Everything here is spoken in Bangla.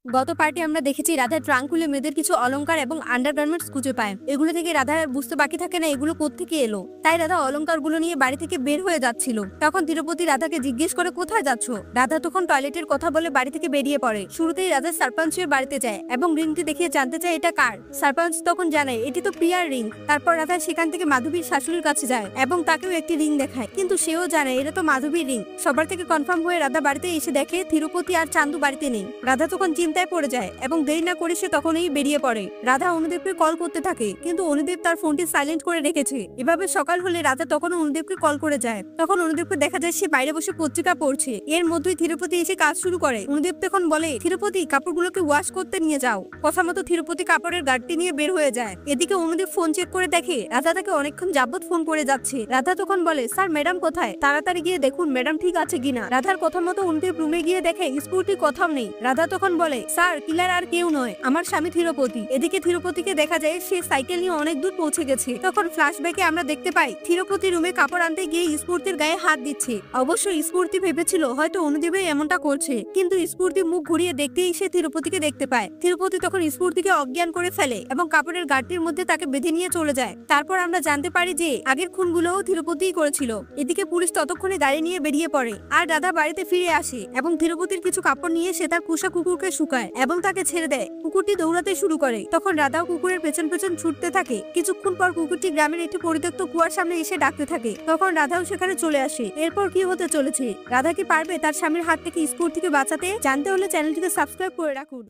গত পার্টি আমরা দেখেছি রাধা ট্রাঙ্ক খুলে মেয়েদের কিছু অলংকার এবং আন্ডারগার্মেন্টস খুঁজে পায়। এগুলো থেকে রাধা বুঝতে বাকি থাকে না এগুলো কোত্থেকে এলো। তাই রাধা অলংকারগুলো নিয়ে বাড়ি থেকে বের হয়ে যাচ্ছিল। তখন তিরুপতি রাধাকে জিজ্ঞেস করে কোথায় যাচ্ছ। রাধা তখন টয়লেটের কথা বলে বাড়ি থেকে বেরিয়ে পড়ে। শুরুতেই রাধা সারপঞ্চের বাড়িতে যায় এবং রিংটি দেখিয়ে জানতে চায় এটা কার। সারপঞ্চ তখন জানায় এটি তো প্রিয়ার রিং। তারপর রাধা সেখান থেকে মাধবীর শাশুড়ির কাছে যায় এবং তাকেও একটি রিং দেখায়, কিন্তু সেও জানে এটা তো মাধবীর রিং। সবার থেকে কনফার্ম হয়ে রাধা বাড়িতে এসে দেখে তিরুপতি আর চান্দু বাড়িতে নেই। রাধা তখন চিন্তায় পড়ে যায় এবং দেরি না করে সে তখনই বেরিয়ে পড়ে। রাধা অনুদেবকে কল করতে থাকে, কিন্তু অনুদেব তার ফোনটি সাইলেন্ট করে রেখেছে। এভাবে সকাল হলে রাধা তখন অনুদেবকে কল করে যায়। তখন অনুদেবকে দেখা যায় সে বাইরে বসে পত্রিকা পড়ছে। এর মধ্যেই তিরুপতি এসে কাজ শুরু করে। অনুদেব তখন বলে তিরুপতি কাপড়গুলোকে ওয়াশ করতে নিয়ে যাও। কথা মতো তিরুপতি কাপড়ের গাড়িটি নিয়ে বের হয়ে যায়। এদিকে অনুদেব ফোন চেক করে দেখে রাধা তাকে অনেকক্ষণ যাবত ফোন করে যাচ্ছে। রাধা তখন বলে স্যার ম্যাডাম কোথায়, তাড়াতাড়ি গিয়ে দেখুন ম্যাডাম ঠিক আছে কিনা। রাধার কথা মতো অনুদেব রুমে গিয়ে দেখে স্কুটি কোথাও নেই। রাধা তখন বলে স্যার কিলার আর কেউ নয়, আমার স্বামী তিরুপতি। এদিকে তিরুপতিকে দেখা যায় সে সাইকেল নিয়ে অনেক দূর পৌঁছে গেছে। তখন ফ্ল্যাশব্যাকে আমরা দেখতে পাই তিরুপতি রুমে কাপড় আনতে গিয়ে স্ফূর্তির গায়ে হাত দিচ্ছে। অবশ্য স্ফূর্তি ভেবেছিল হয়তো অনুদেবই এমনটা করছে, কিন্তু স্ফূর্তি মুখ ঘুরিয়ে দেখতেই সে তিরুপতিকে দেখতে পায়। তিরুপতি তখন স্ফূর্তিকে অজ্ঞান করে ফেলে এবং কাপড়ের গাড়িটির মধ্যে তাকে বেঁধে নিয়ে চলে যায়। তারপর আমরা জানতে পারি যে আগের খুনগুলোও তিরুপতিই করেছিল। এদিকে পুলিশ ততক্ষণে গাড়ি নিয়ে বেরিয়ে পড়ে আর রাধা বাড়িতে ফিরে আসে এবং তিরুপতির কিছু কাপড় নিয়ে সে তার পোষা কুকুরকে শুকায় এবং তাকে ছেড়ে দেয়। কুকুরটি দৌড়াতে শুরু করে। তখন রাধাও কুকুরের পেছন পেছন ছুটতে থাকে। কিছুক্ষণ পর কুকুরটি গ্রামের একটি পরিত্যক্ত কুয়ার সামনে এসে ডাকতে থাকে। তখন রাধাও সেখানে চলে আসে। এরপর কি হতে চলেছে, রাধা কি পারবে তার স্বামীর হাত থেকে স্ফূর্তিকে বাঁচাতে? জানতে হলে চ্যানেলটিকে সাবস্ক্রাইব করে রাখুন।